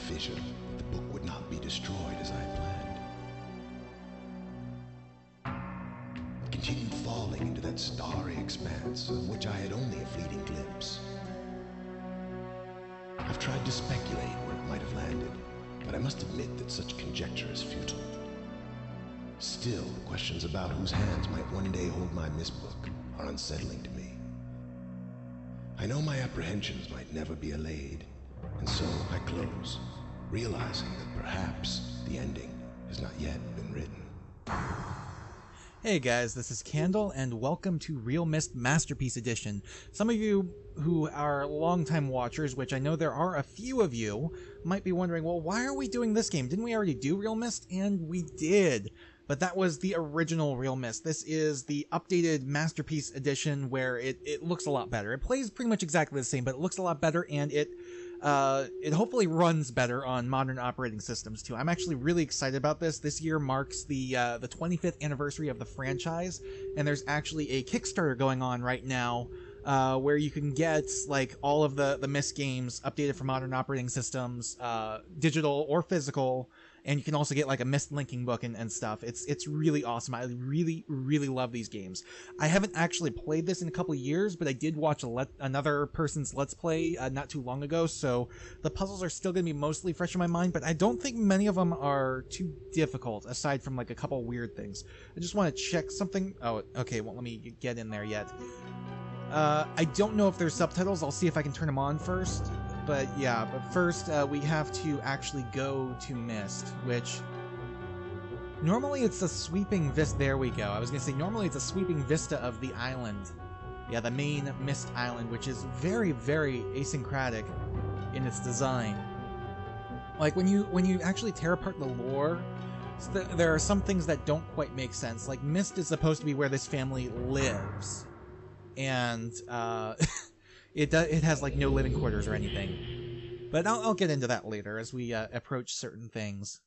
fissure, the book would not be destroyed as I planned. It continued falling into that starry expanse of which I had only a fleeting glimpse. I've tried to speculate where it might have landed, but I must admit that such conjecture is futile. Still, questions about whose hands might one day hold my MYST book are unsettling to me. I know my apprehensions might never be allayed, and so I close, realizing that perhaps the ending has not yet been written. Hey guys, this is Candle, and welcome to realMYST Masterpiece Edition. Some of you who are longtime watchers, which I know there are a few of you, might be wondering, well, why are we doing this game? Didn't we already do realMYST? And we did. But that was the original realMYST. This is the updated Masterpiece Edition where it looks a lot better. It plays pretty much exactly the same, but it looks a lot better, and it hopefully runs better on modern operating systems too. I'm actually really excited about this. This year marks the 25th anniversary of the franchise, and there's actually a Kickstarter going on right now where you can get like all of the MYST games updated for modern operating systems, digital or physical. And you can also get like a MYST linking book and stuff. It's really awesome. I really love these games. I haven't actually played this in a couple of years, but I did watch another person's Let's Play not too long ago, so the puzzles are still going to be mostly fresh in my mind, but I don't think many of them are too difficult, aside from like a couple weird things. I just want to check something. Oh, okay, well, let me get in there yet. I don't know if there's subtitles. I'll see if I can turn them on first. But yeah, but first we have to actually go to MYST, which normally it's a sweeping vista. There we go. I was going to say normally it's a sweeping vista of the island. Yeah, the main MYST island, which is very asyncratic in its design. Like when you actually tear apart the lore, there are some things that don't quite make sense. Like MYST is supposed to be where this family lives, and It has like no living quarters or anything, but I'll get into that later as we approach certain things.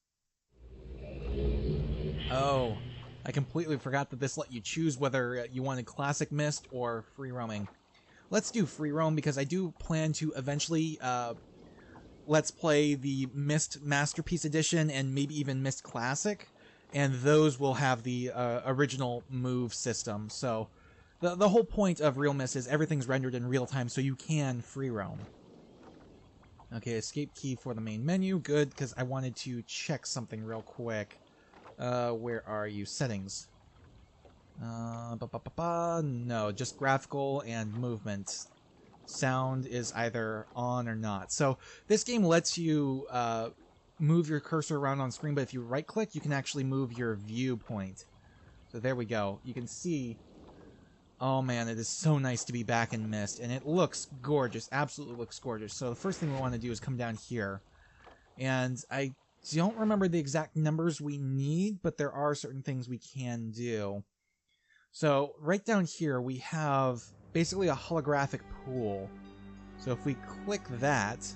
Oh, I completely forgot that this let you choose whether you wanted classic MYST or free roaming. Let's do free roam because I do plan to eventually let's play the MYST Masterpiece Edition and maybe even MYST Classic, and those will have the original move system. So the whole point of realMYST is everything's rendered in real time, so you can free roam. Okay, escape key for the main menu. Good, because I wanted to check something real quick. Where are you? Settings. No, just graphical and movement. Sound is either on or not. So this game lets you move your cursor around on screen, but if you right-click, you can actually move your viewpoint. So there we go. You can see. Oh man, it is so nice to be back in MYST, and it looks gorgeous, absolutely looks gorgeous. So the first thing we want to do is come down here, and I don't remember the exact numbers we need, but there are certain things we can do. So right down here we have basically a holographic pool. So if we click that,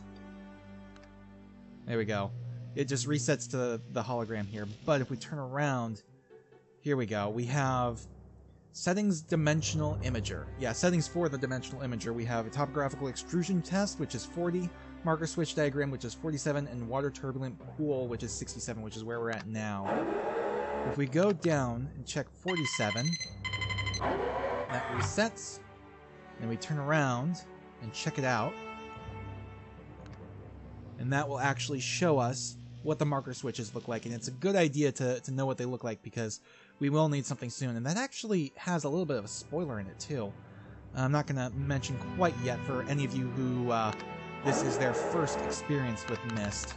there we go. It just resets to the hologram here, but if we turn around, here we go. We have settings dimensional imager. Yeah, settings for the dimensional imager. We have a topographical extrusion test, which is 40, marker switch diagram, which is 47, and water turbulent pool, which is 67, which is where we're at now. If we go down and check 47, that resets, and we turn around and check it out, and that will actually show us what the marker switches look like, and it's a good idea to know what they look like because we will need something soon, and that actually has a little bit of a spoiler in it too. I'm not going to mention quite yet for any of you who this is their first experience with MYST.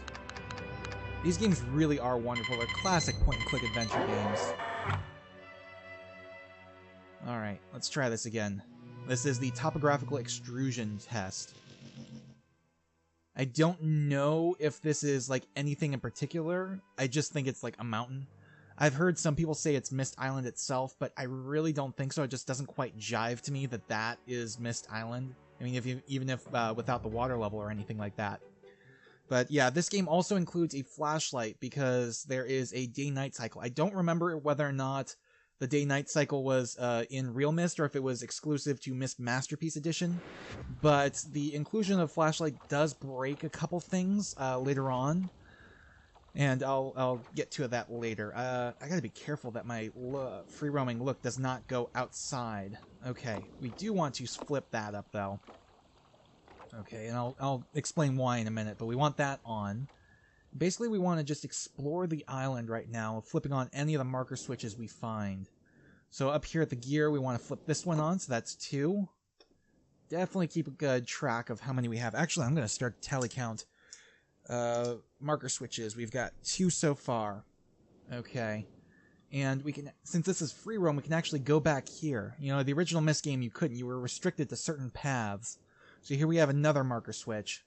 These games really are wonderful. They're classic point-and-click adventure games. Alright, let's try this again. This is the topographical extrusion test. I don't know if this is like anything in particular. I just think it's like a mountain. I've heard some people say it's MYST Island itself, but I really don't think so. It just doesn't quite jive to me that that is MYST Island. I mean, even if without the water level or anything like that. But yeah, this game also includes a flashlight because there is a day-night cycle. I don't remember whether or not the day-night cycle was in realMYST or if it was exclusive to MYST Masterpiece Edition. But the inclusion of flashlight does break a couple things later on. And I'll get to that later. I gotta be careful that my free roaming look does not go outside. Okay, we do want to flip that up though. Okay, and I'll explain why in a minute, but we want that on. Basically, we want to just explore the island right now, flipping on any of the marker switches we find. So up here at the gear, we want to flip this one on, so that's 2. Definitely keep a good track of how many we have. Actually, I'm going to start tally count marker switches. We've got 2 so far. Okay. And we can, since this is free roam, we can actually go back here. You know, the original MYST game you couldn't. You were restricted to certain paths. So here we have another marker switch.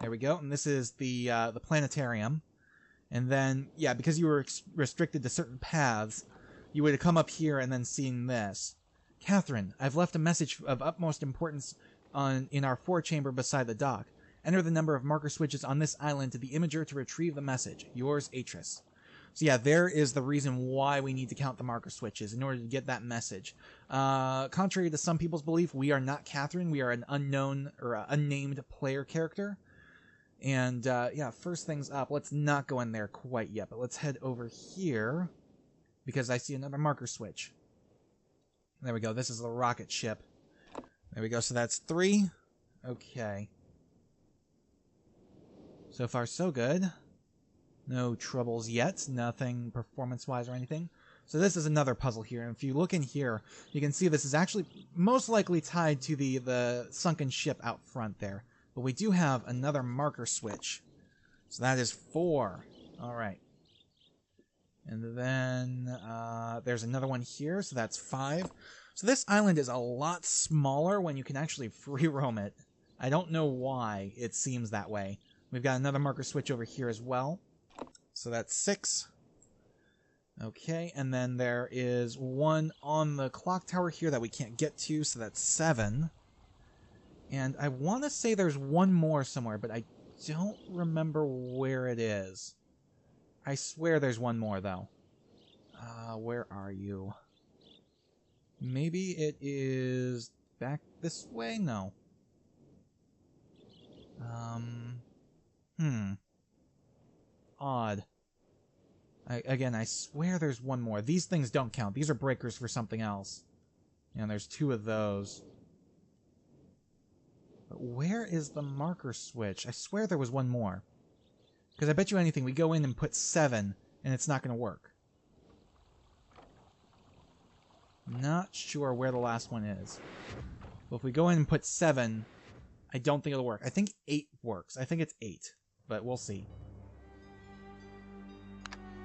There we go. And this is the planetarium. And then, yeah, because you were restricted to certain paths, you would have come up here and then seen this. Catherine, I've left a message of utmost importance in our 4-chamber beside the dock. Enter the number of marker switches on this island to the imager to retrieve the message. Yours, Atris. So yeah, there is the reason why we need to count the marker switches, in order to get that message. Contrary to some people's belief, we are not Catherine. We are an unknown, or unnamed player character. And, yeah, first things up. Let's not go in there quite yet, but let's head over here, because I see another marker switch. There we go. This is the rocket ship. There we go. So that's 3. Okay. So far, so good. No troubles yet. Nothing performance-wise or anything. So this is another puzzle here. And if you look in here, you can see this is actually most likely tied to the sunken ship out front there. But we do have another marker switch. So that is 4. All right. And then there's another one here. So that's 5. So this island is a lot smaller when you can actually free roam it. I don't know why it seems that way. We've got another marker switch over here as well. So that's 6. Okay, and then there is one on the clock tower here that we can't get to, so that's 7. And I want to say there's one more somewhere, but I don't remember where it is. I swear there's one more, though. Where are you? Maybe it is back this way? No. Odd. Again, I swear there's one more. These things don't count. These are breakers for something else. And there's 2 of those. But where is the marker switch? I swear there was one more. Because I bet you anything, we go in and put 7, and it's not going to work. Not sure where the last one is. But if we go in and put 7, I don't think it'll work. I think 8 works. I think it's 8. But we'll see.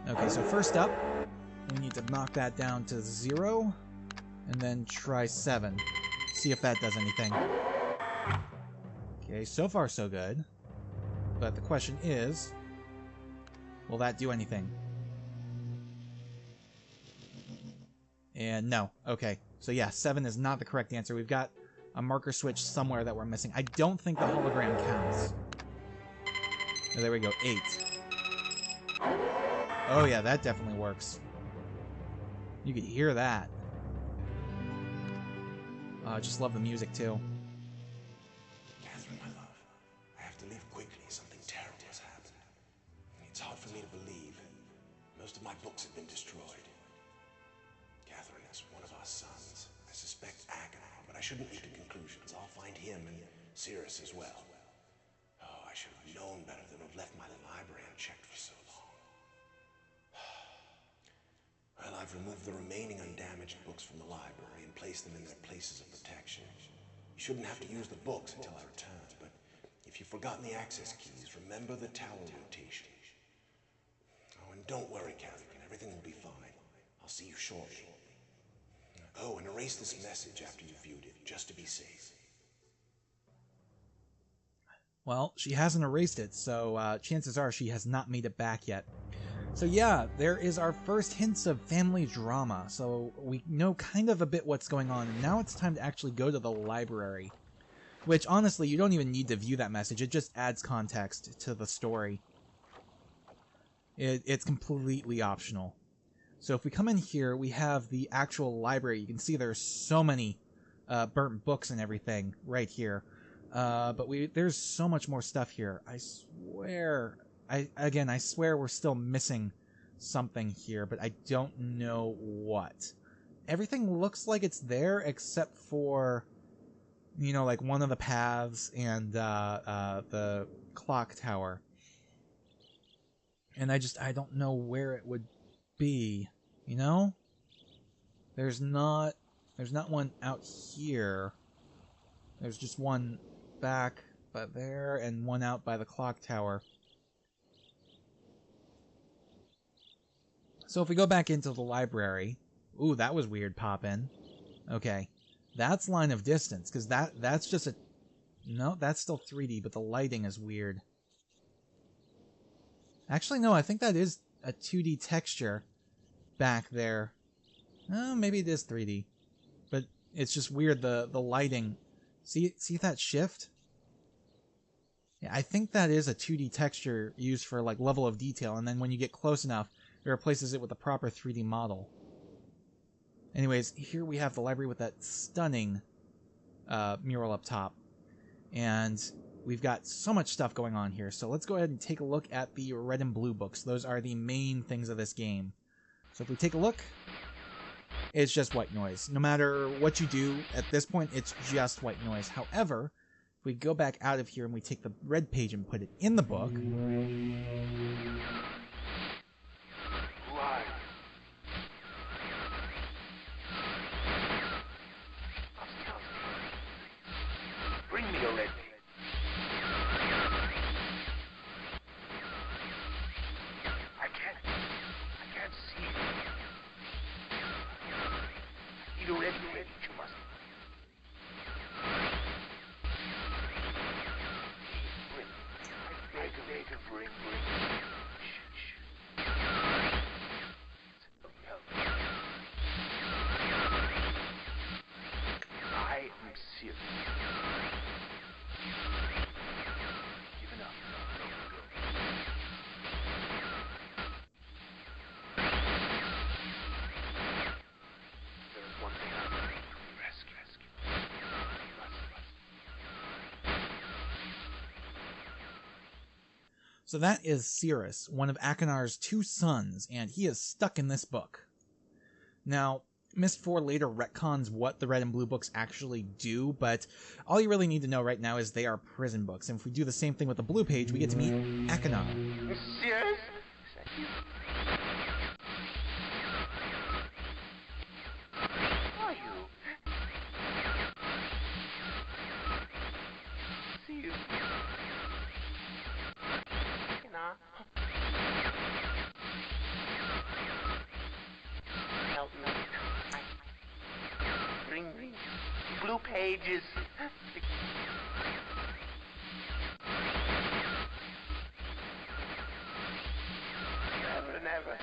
Okay, so first up, we need to knock that down to 0, and then try 7. See if that does anything. Okay, so far so good. But the question is, will that do anything? And no. Okay, so yeah, 7 is not the correct answer. We've got a marker switch somewhere that we're missing. I don't think the hologram counts. Oh, there we go, 8. Oh yeah, that definitely works. You could hear that. I just love the music too. Catherine, my love, I have to leave quickly. Something terrible has happened. It's hard for me to believe. Most of my books have been destroyed. Catherine is one of our sons. I suspect Agamor, but I shouldn't leap to conclusions. I'll find him and Cirrus as well. Oh, I should have known better than to have left my library unchecked for so long. Well, I've removed the remaining undamaged books from the library and placed them in their places of protection. You shouldn't have to use the books until I return, but if you've forgotten the access keys, remember the tower rotation. Oh, and don't worry, Catherine. Everything will be fine. I'll see you shortly. Oh, and erase this message after you've viewed it, just to be safe. Well, she hasn't erased it, so chances are she has not made it back yet. So yeah, there is our first hints of family drama. So we know kind of a bit what's going on, and now it's time to actually go to the library. Which, honestly, you don't even need to view that message. It just adds context to the story. It's completely optional. So if we come in here, we have the actual library. You can see there's so many burnt books and everything right here. But there's so much more stuff here. I swear, I swear we're still missing something here, but I don't know what. Everything looks like it's there except for, like one of the paths and the clock tower. And I don't know where it would be, There's not one out here. There's just one back by there and one out by the clock tower. So if we go back into the library, ooh, that was weird pop-in. Okay, that's line of distance, because that's just a... No, that's still 3D, but the lighting is weird. Actually, no, I think that is a 2D texture back there. Oh, maybe it is 3D. But it's just weird, the lighting. See that shift? Yeah, I think that is a 2D texture used for like level of detail, and then when you get close enough, it replaces it with a proper 3D model. Anyways, here we have the library with that stunning mural up top. And we've got so much stuff going on here. So let's go ahead and take a look at the red and blue books. Those are the main things of this game. So if we take a look, it's just white noise. No matter what you do, at this point, it's just white noise. However, if we go back out of here and we take the red page and put it in the book... Bring me a red page. I can't see. I need a red page, you must. Bring. I beg of bring. Shh. I am serious. So that is Cirrus, one of Akinar's 2 sons, and he is stuck in this book. Now, Myst 4 later retcons what the red and blue books actually do, but all you really need to know right now is they are prison books. And if we do the same thing with the blue page, we get to meet Akinar. Serious? Is that you? Are you? See you. Help me. Bring blue pages. Never.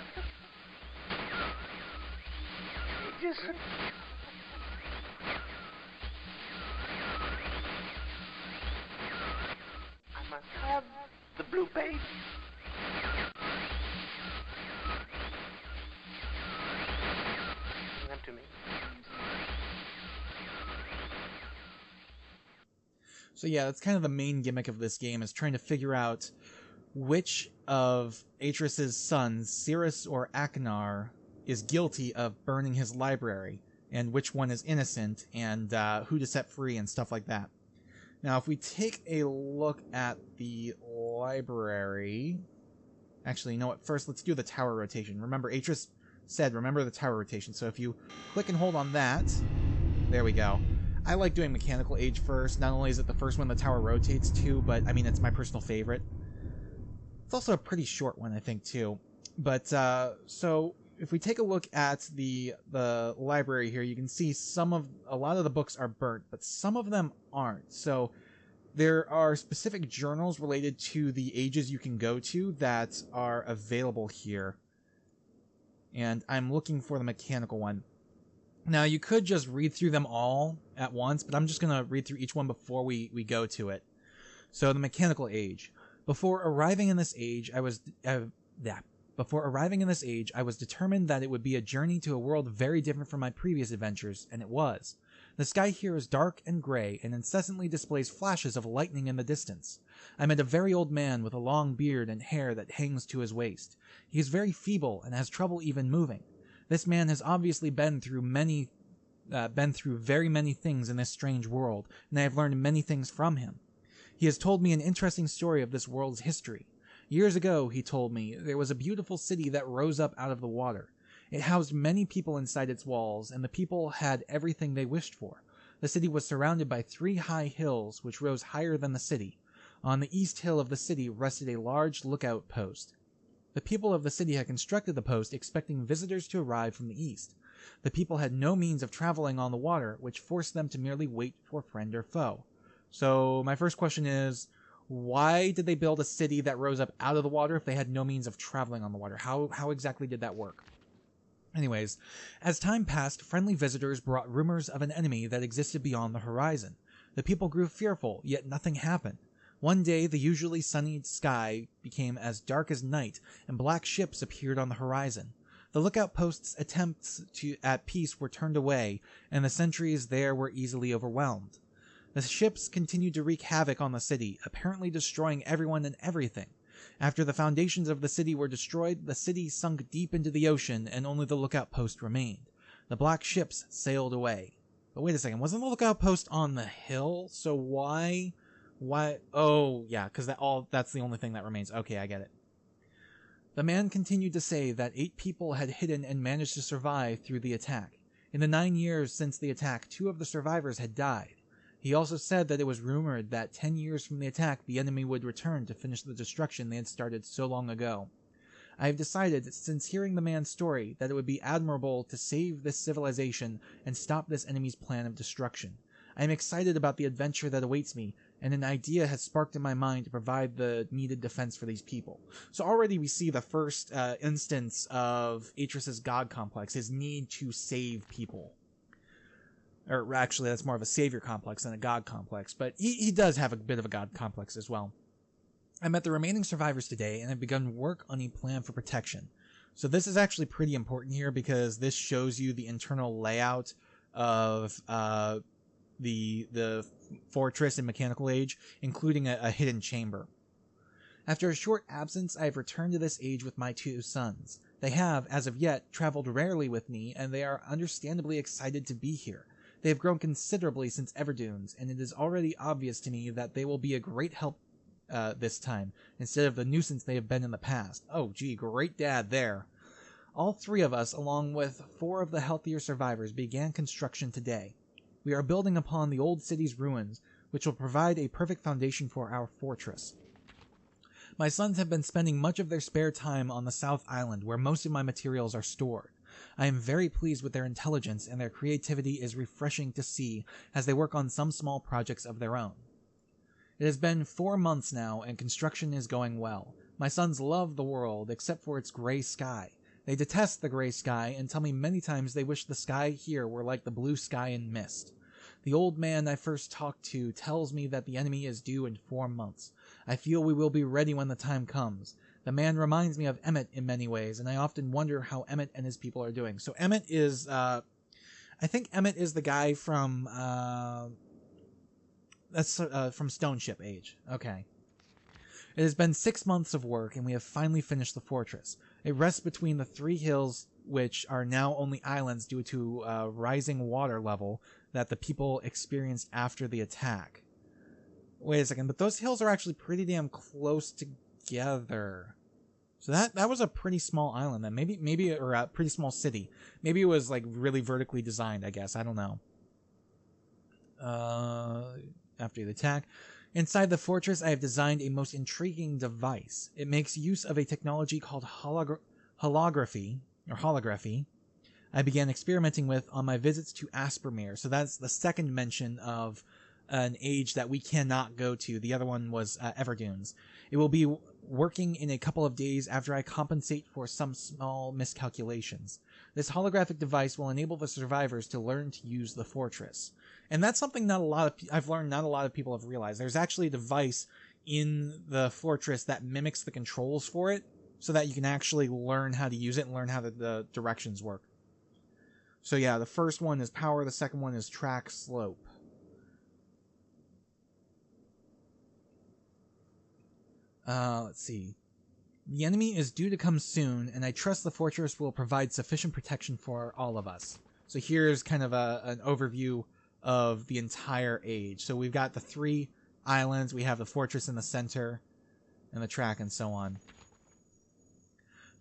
Pages. I must have the blue page. Bring them to me. So yeah, that's kind of the main gimmick of this game, is trying to figure out which of Atreus' sons, Cirrus or Akinar, is guilty of burning his library, and which one is innocent, and who to set free, and stuff like that. Now, if we take a look at the library... Actually, you know what? First, let's do the tower rotation. Remember, Atreus said, remember the tower rotation. So if you click and hold on that, there we go. I like doing Mechanical Age first. Not only is it the first one the tower rotates to, but, I mean, it's my personal favorite. It's also a pretty short one, I think, too. But, so, if we take a look at the library here, you can see a lot of the books are burnt, but some of them aren't. So, there are specific journals related to the ages you can go to that are available here. And I'm looking for the mechanical one. Now, you could just read through them all at once, but I'm just going to read through each one before we go to it. So, the mechanical age. Before arriving in this age, Before arriving in this age, I was determined that it would be a journey to a world very different from my previous adventures, and it was. The sky here is dark and gray and incessantly displays flashes of lightning in the distance. I met a very old man with a long beard and hair that hangs to his waist. He is very feeble and has trouble even moving. This man has obviously been through very many things in this strange world, and I have learned many things from him. He has told me an interesting story of this world's history. Years ago, he told me, there was a beautiful city that rose up out of the water. It housed many people inside its walls, and the people had everything they wished for. The city was surrounded by 3 high hills, which rose higher than the city. On the east hill of the city rested a large lookout post. The people of the city had constructed the post expecting visitors to arrive from the east. The people had no means of traveling on the water, which forced them to merely wait for friend or foe. So my first question is, why did they build a city that rose up out of the water if they had no means of traveling on the water? How exactly did that work? Anyways, as time passed, friendly visitors brought rumors of an enemy that existed beyond the horizon. The people grew fearful, yet nothing happened. One day, the usually sunny sky became as dark as night, and black ships appeared on the horizon. The lookout post's attempts at peace were turned away, and the sentries there were easily overwhelmed. The ships continued to wreak havoc on the city, apparently destroying everyone and everything. After the foundations of the city were destroyed, the city sunk deep into the ocean, and only the lookout post remained. The black ships sailed away. But wait a second, wasn't the lookout post on the hill? So why? Oh, yeah, because that's the only thing that remains. Okay, I get it. The man continued to say that 8 people had hidden and managed to survive through the attack. In the 9 years since the attack, 2 of the survivors had died. He also said that it was rumored that 10 years from the attack, the enemy would return to finish the destruction they had started so long ago. I have decided, since hearing the man's story, that it would be admirable to save this civilization and stop this enemy's plan of destruction. I am excited about the adventure that awaits me, and an idea has sparked in my mind to provide the needed defense for these people. So already we see the first instance of Atris's god complex, his need to save people. Or actually, that's more of a savior complex than a god complex, but he does have a bit of a god complex as well. I met the remaining survivors today and have begun work on a plan for protection. So this is actually pretty important here because this shows you the internal layout of the fortress in Mechanical Age, including a hidden chamber. After a short absence, I have returned to this age with my 2 sons. They have, as of yet, traveled rarely with me, and they are understandably excited to be here. They have grown considerably since Everdunes, and it is already obvious to me that they will be a great help this time, instead of the nuisance they have been in the past. Oh gee, great dad there. All 3 of us, along with 4 of the healthier survivors, began construction today. We are building upon the old city's ruins, which will provide a perfect foundation for our fortress. My sons have been spending much of their spare time on the South Island, where most of my materials are stored. I am very pleased with their intelligence, and their creativity is refreshing to see as they work on some small projects of their own. It has been 4 months now, and construction is going well. My sons love the world, except for its gray sky. They detest the gray sky and tell me many times they wish the sky here were like the blue sky in Myst. The old man I first talked to tells me that the enemy is due in 4 months. I feel we will be ready when the time comes. The man reminds me of Emmett in many ways, and I often wonder how Emmett and his people are doing. So Emmett is, I think Emmett is the guy from, from Stone Ship Age. Okay. It has been 6 months of work, and we have finally finished the fortress. It rests between the 3 hills, which are now only islands due to rising water level that the people experienced after the attack. Wait a second, but those hills are actually pretty damn close together. So that was a pretty small island then. Maybe or a pretty small city. Maybe it was like really vertically designed, I guess. I don't know. After the attack. Inside the fortress, I have designed a most intriguing device. It makes use of a technology called holography. I began experimenting with on my visits to Aspermere. So that's the second mention of an age that we cannot go to. The other one was Everdunes. It will be working in a couple of days after I compensate for some small miscalculations. This holographic device will enable the survivors to learn to use the fortress. And that's something I've learned not a lot of people have realized. There's actually a device in the fortress that mimics the controls for it. so that you can actually learn how to use it and learn how the directions work. So yeah, the first one is power, the second one is track slope. Let's see. The enemy is due to come soon, and I trust the fortress will provide sufficient protection for all of us. So here's kind of an overview of the entire age. So we've got the 3 islands, we have the fortress in the center, and the track, and so on.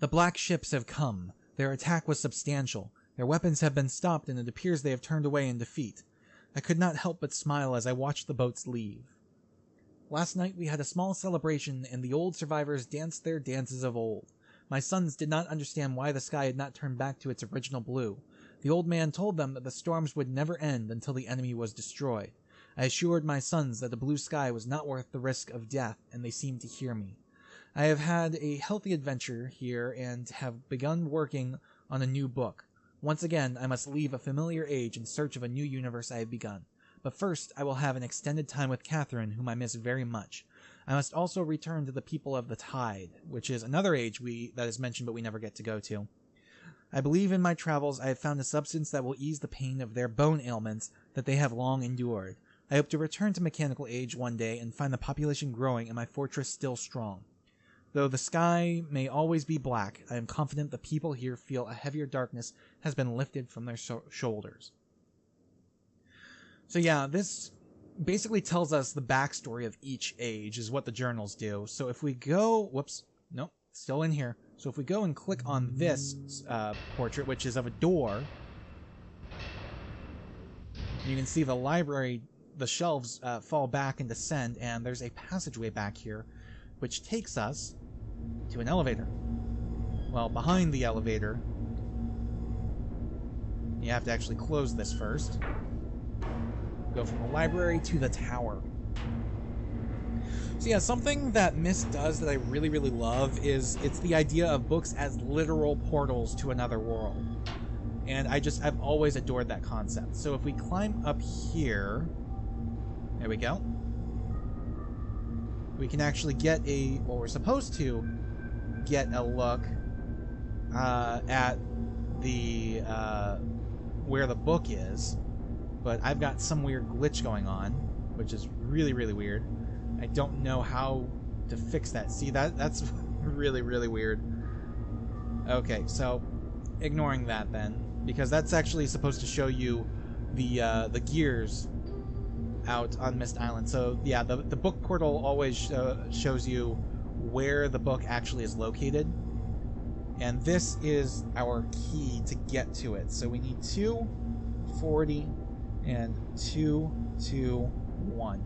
The black ships have come. Their attack was substantial. Their weapons have been stopped, and it appears they have turned away in defeat. I could not help but smile as I watched the boats leave. Last night we had a small celebration, and the old survivors danced their dances of old. My sons did not understand why the sky had not turned back to its original blue. The old man told them that the storms would never end until the enemy was destroyed. I assured my sons that the blue sky was not worth the risk of death, and they seemed to hear me. I have had a healthy adventure here and have begun working on a new book. Once again, I must leave a familiar age in search of a new universe I have begun. But first, I will have an extended time with Catherine, whom I miss very much. I must also return to the people of the Tide, which is another age that is mentioned but we never get to go to. I believe in my travels I have found a substance that will ease the pain of their bone ailments that they have long endured. I hope to return to mechanical age one day and find the population growing and my fortress still strong. Though the sky may always be black, I am confident the people here feel a heavier darkness has been lifted from their shoulders. So yeah, this basically tells us the backstory of each age, is what the journals do. So if we go... Whoops. Nope. Still in here. So if we go and click on this portrait, which is of a door, you can see the library, the shelves fall back and descend, and there's a passageway back here, which takes us to an elevator. Well, behind the elevator, you have to actually close this first. Go from the library to the tower. So yeah, something that MYST does that I really, really love is it's the idea of books as literal portals to another world. And I've always adored that concept. So if we climb up here, there we go. We can actually get we're supposed to get a look at the, where the book is. But I've got some weird glitch going on, which is really, really weird. I don't know how to fix that. See, that's really, really weird. Okay, so ignoring that then, because that's actually supposed to show you the gears out on MYST Island. So yeah, the book portal always shows you where the book actually is located, and this is our key to get to it. So we need 240 and 221.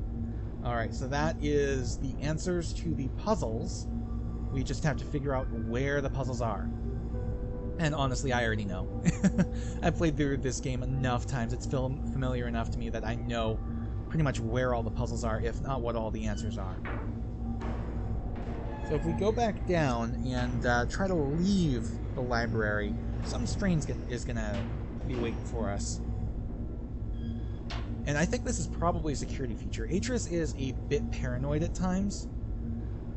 Alright, so that is the answers to the puzzles. We just have to figure out where the puzzles are. And honestly, I already know. I've played through this game enough times, it's familiar enough to me that I know pretty much where all the puzzles are, if not what all the answers are. So if we go back down and try to leave the library, something strange is going to be waiting for us. And I think this is probably a security feature. Atris is a bit paranoid at times.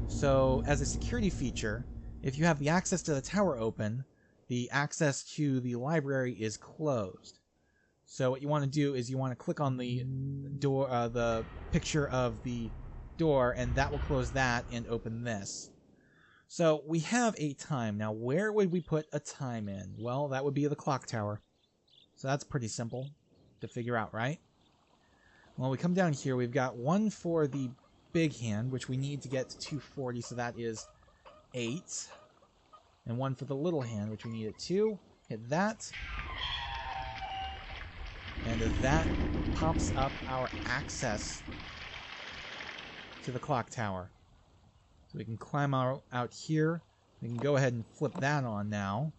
So, as a security feature, if you have the access to the tower open, the access to the library is closed. So what you want to do is you want to click on the door, the picture of the door, and that will close that and open this. So we have a time. Now, where would we put a time in? Well, that would be the clock tower. So that's pretty simple to figure out, right? Well, we come down here, we've got one for the big hand, which we need to get to 240, so that is 8. And one for the little hand, which we need at 2. Hit that. And that pops up our access to the clock tower. So we can climb out here. We can go ahead and flip that on now.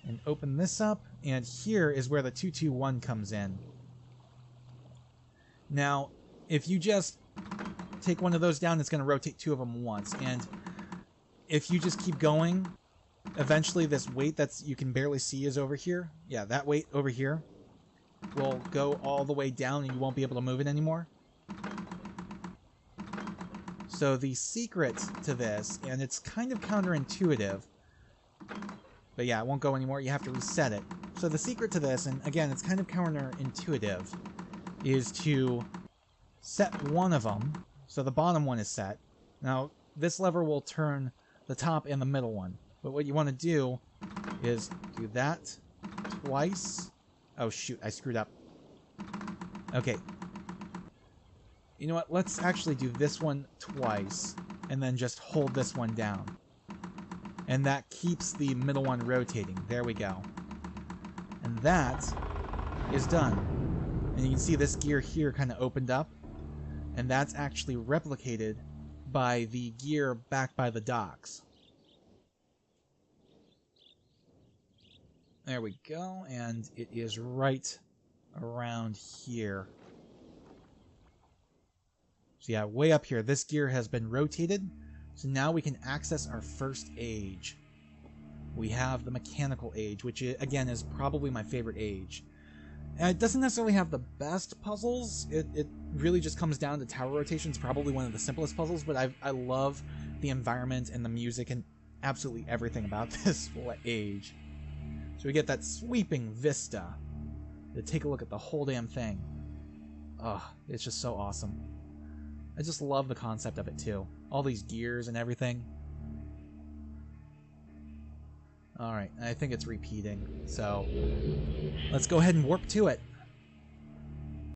And open this up. And here is where the 221 comes in. Now, if you just take one of those down, it's going to rotate 2 of them once. And if you just keep going, eventually this weight you can barely see is over here. Yeah, that weight over here will go all the way down and you won't be able to move it anymore. So the secret to this, and it's kind of counterintuitive, but yeah, it won't go anymore. You have to reset it. So the secret to this, and again, it's kind of counterintuitive, is to set one of them. So the bottom one is set. Now, this lever will turn the top and the middle one. But what you want to do is do that twice. Oh, shoot, I screwed up. Okay. You know what? Let's actually do this one twice, and then just hold this one down. And that keeps the middle one rotating. There we go. And that is done. And you can see this gear here kind of opened up. And that's actually replicated by the gear back by the docks. There we go. And it is right around here. So yeah, way up here. This gear has been rotated. So now we can access our first age. We have the mechanical age, which again is probably my favorite age. And it doesn't necessarily have the best puzzles. It really just comes down to tower rotation. It's probably one of the simplest puzzles, but I love the environment and the music and absolutely everything about this age. So we get that sweeping vista to take a look at the whole damn thing. Ugh, it's just so awesome. I just love the concept of it too. All these gears and everything. Alright, I think it's repeating. So, let's go ahead and warp to it.